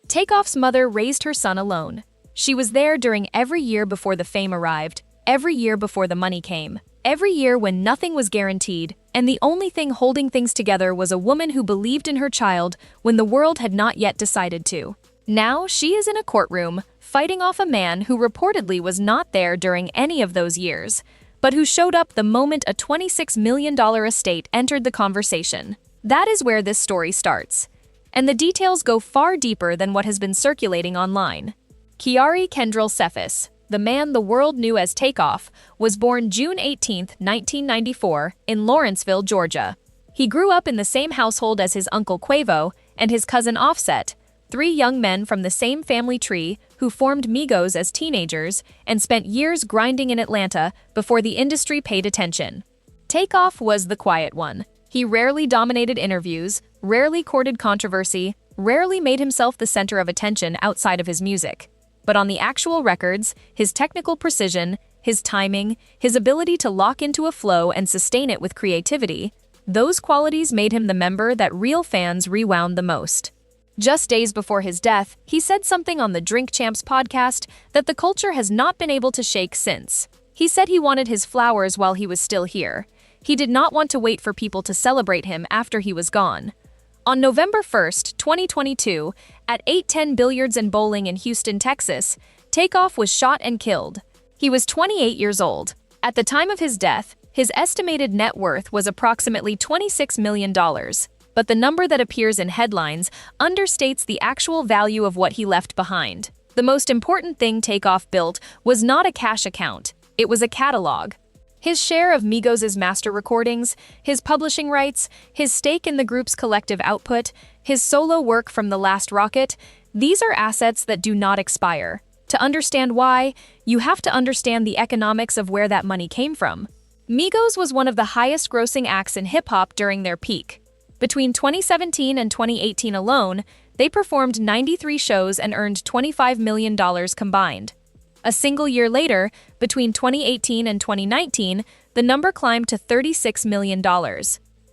Takeoff's mother raised her son alone. She was there during every year before the fame arrived, every year before the money came, every year when nothing was guaranteed, and the only thing holding things together was a woman who believed in her child when the world had not yet decided to. Now she is in a courtroom, fighting off a man who reportedly was not there during any of those years, but who showed up the moment a $26 million estate entered the conversation. That is where this story starts. And the details go far deeper than what has been circulating online. Kiari Kendrell Cephas, the man the world knew as Takeoff, was born June 18, 1994, in Lawrenceville, Georgia. He grew up in the same household as his uncle Quavo and his cousin Offset, three young men from the same family tree who formed Migos as teenagers and spent years grinding in Atlanta before the industry paid attention. Takeoff was the quiet one. He rarely dominated interviews, rarely courted controversy, rarely made himself the center of attention outside of his music. But on the actual records, his technical precision, his timing, his ability to lock into a flow and sustain it with creativity, those qualities made him the member that real fans rewound the most. Just days before his death, he said something on the Drink Champs podcast that the culture has not been able to shake since. He said he wanted his flowers while he was still here. He did not want to wait for people to celebrate him after he was gone. On November 1st, 2022, at 810 Billiards and Bowling in Houston, Texas, Takeoff was shot and killed. He was 28 years old. At the time of his death, his estimated net worth was approximately $26 million. But the number that appears in headlines understates the actual value of what he left behind. The most important thing Takeoff built was not a cash account, it was a catalog. His share of Migos' master recordings, his publishing rights, his stake in the group's collective output, his solo work from The Last Rocket, these are assets that do not expire. To understand why, you have to understand the economics of where that money came from. Migos was one of the highest-grossing acts in hip-hop during their peak. Between 2017 and 2018 alone, they performed 93 shows and earned $25 million combined. A single year later, between 2018 and 2019, the number climbed to $36 million.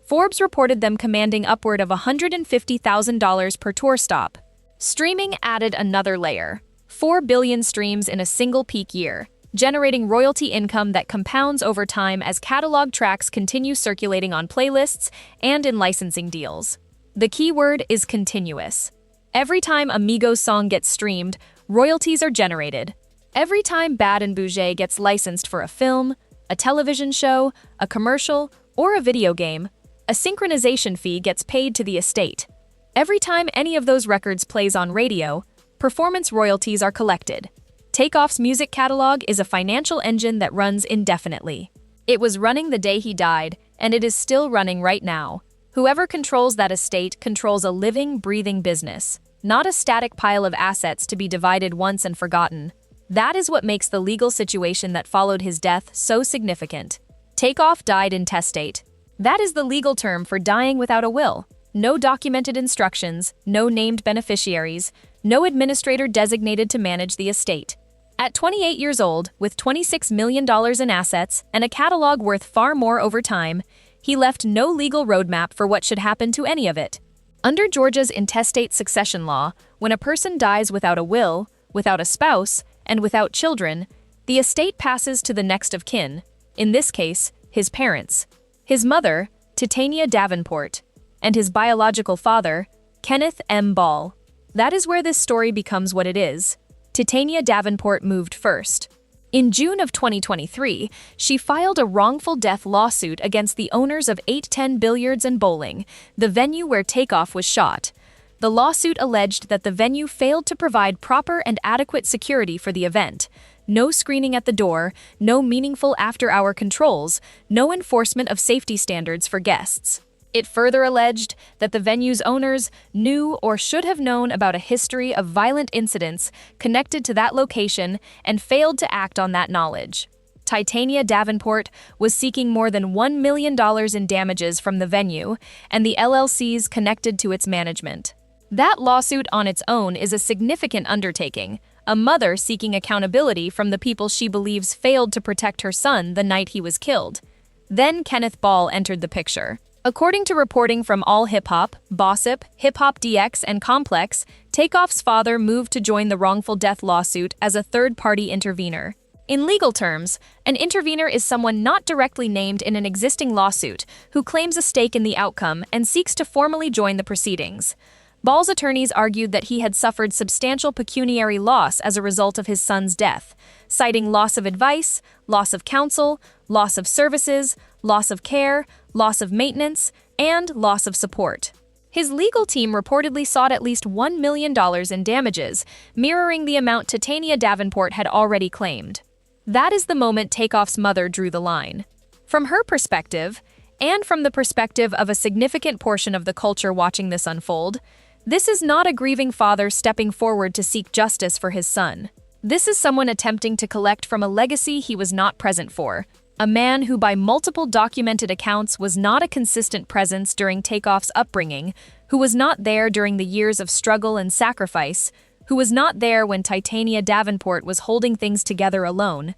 Forbes reported them commanding upward of $150,000 per tour stop. Streaming added another layer. 4 billion streams in a single peak year, generating royalty income that compounds over time as catalog tracks continue circulating on playlists and in licensing deals. The key word is continuous. Every time a Migos song gets streamed, royalties are generated. Every time Bad and Boujee gets licensed for a film, a television show, a commercial, or a video game, a synchronization fee gets paid to the estate. Every time any of those records plays on radio, performance royalties are collected. Takeoff's music catalog is a financial engine that runs indefinitely. It was running the day he died, and it is still running right now. Whoever controls that estate controls a living, breathing business, not a static pile of assets to be divided once and forgotten. That is what makes the legal situation that followed his death so significant. Takeoff died intestate. That is the legal term for dying without a will. No documented instructions, no named beneficiaries, no administrator designated to manage the estate. At 28 years old, with $26 million in assets and a catalog worth far more over time, he left no legal roadmap for what should happen to any of it. Under Georgia's intestate succession law, when a person dies without a will, without a spouse, and without children, the estate passes to the next of kin, in this case, his parents. His mother, Titania Davenport, and his biological father, Kenneth M. Ball. That is where this story becomes what it is. Titania Davenport moved first. In June of 2023, she filed a wrongful death lawsuit against the owners of 810 Billiards and Bowling, the venue where Takeoff was shot. The lawsuit alleged that the venue failed to provide proper and adequate security for the event. No screening at the door, no meaningful after-hour controls, no enforcement of safety standards for guests. It further alleged that the venue's owners knew or should have known about a history of violent incidents connected to that location and failed to act on that knowledge. Titania Davenport was seeking more than $1 million in damages from the venue and the LLCs connected to its management. That lawsuit on its own is a significant undertaking, a mother seeking accountability from the people she believes failed to protect her son the night he was killed. Then Kenneth Ball entered the picture, According to reporting from All Hip Hop, Bossip, Hip Hop DX, and Complex, Takeoff's father moved to join the wrongful death lawsuit as a third-party intervener. In legal terms, an intervener is someone not directly named in an existing lawsuit who claims a stake in the outcome and seeks to formally join the proceedings. Ball's attorneys argued that he had suffered substantial pecuniary loss as a result of his son's death, citing loss of advice, loss of counsel, loss of services, loss of care, loss of maintenance, and loss of support. His legal team reportedly sought at least $1 million in damages, mirroring the amount Titania Davenport had already claimed. That is the moment Takeoff's mother drew the line. From her perspective, and from the perspective of a significant portion of the culture watching this unfold, this is not a grieving father stepping forward to seek justice for his son. This is someone attempting to collect from a legacy he was not present for, a man who by multiple documented accounts was not a consistent presence during Takeoff's upbringing, who was not there during the years of struggle and sacrifice, who was not there when Titania Davenport was holding things together alone.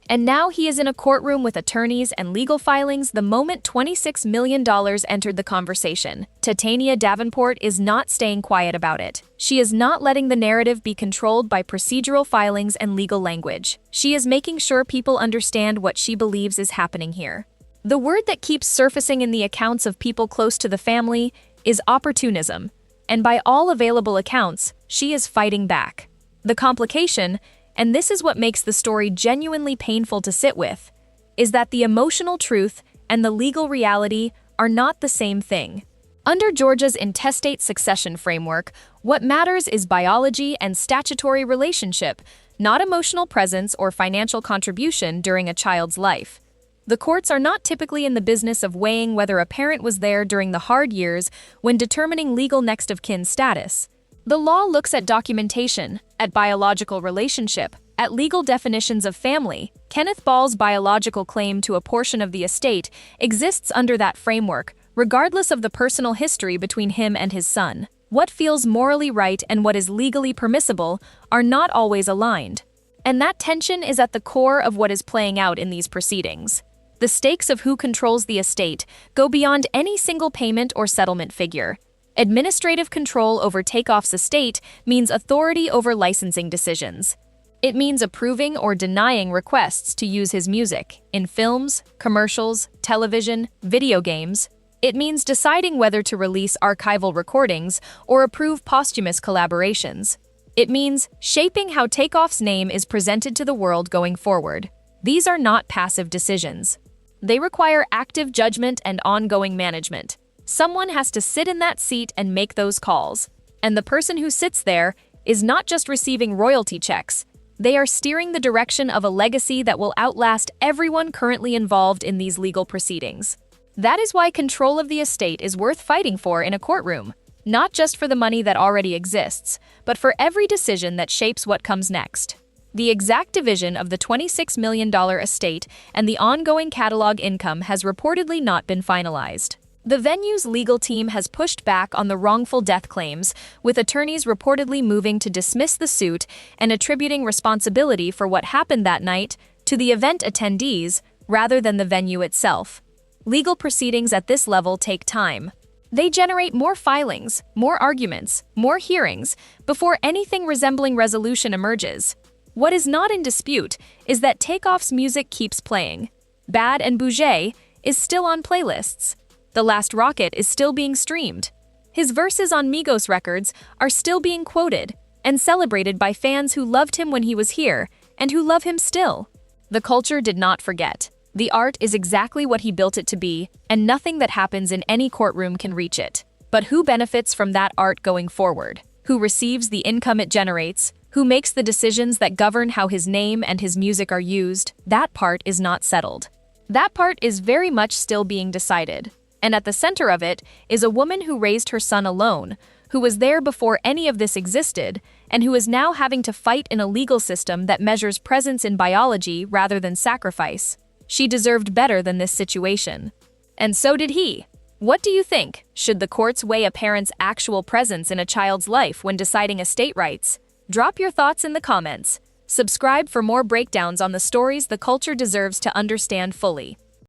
And now he is in a courtroom with attorneys and legal filings the moment $26 million entered the conversation. Titania Davenport is not staying quiet about it. She is not letting the narrative be controlled by procedural filings and legal language. She is making sure people understand what she believes is happening here. The word that keeps surfacing in the accounts of people close to the family is opportunism, and by all available accounts, she is fighting back. The complication, and this is what makes the story genuinely painful to sit with, is that the emotional truth and the legal reality are not the same thing. Under Georgia's intestate succession framework, what matters is biology and statutory relationship, not emotional presence or financial contribution during a child's life. The courts are not typically in the business of weighing whether a parent was there during the hard years when determining legal next of kin status. The law looks at documentation, at biological relationship, at legal definitions of family. Kenneth Ball's biological claim to a portion of the estate exists under that framework, regardless of the personal history between him and his son. What feels morally right and what is legally permissible are not always aligned. And that tension is at the core of what is playing out in these proceedings. The stakes of who controls the estate go beyond any single payment or settlement figure. Administrative control over Takeoff's estate means authority over licensing decisions. It means approving or denying requests to use his music in films, commercials, television, video games. It means deciding whether to release archival recordings or approve posthumous collaborations. It means shaping how Takeoff's name is presented to the world going forward. These are not passive decisions. They require active judgment and ongoing management. Someone has to sit in that seat and make those calls. And the person who sits there is not just receiving royalty checks. They are steering the direction of a legacy that will outlast everyone currently involved in these legal proceedings. That is why control of the estate is worth fighting for in a courtroom, not just for the money that already exists, but for every decision that shapes what comes next. The exact division of the $26 million estate and the ongoing catalog income has reportedly not been finalized. The venue's legal team has pushed back on the wrongful death claims, with attorneys reportedly moving to dismiss the suit and attributing responsibility for what happened that night to the event attendees rather than the venue itself. Legal proceedings at this level take time. They generate more filings, more arguments, more hearings before anything resembling resolution emerges. What is not in dispute is that Takeoff's music keeps playing. Bad and Bougie is still on playlists. The Last Rocket is still being streamed. His verses on Migos records are still being quoted and celebrated by fans who loved him when he was here and who love him still. The culture did not forget. The art is exactly what he built it to be, and nothing that happens in any courtroom can reach it. But who benefits from that art going forward? Who receives the income it generates? Who makes the decisions that govern how his name and his music are used? That part is not settled. That part is very much still being decided. And at the center of it is a woman who raised her son alone, who was there before any of this existed, and who is now having to fight in a legal system that measures presence in biology rather than sacrifice. She deserved better than this situation. And so did he. What do you think? Should the courts weigh a parent's actual presence in a child's life when deciding estate rights? Drop your thoughts in the comments. Subscribe for more breakdowns on the stories the culture deserves to understand fully.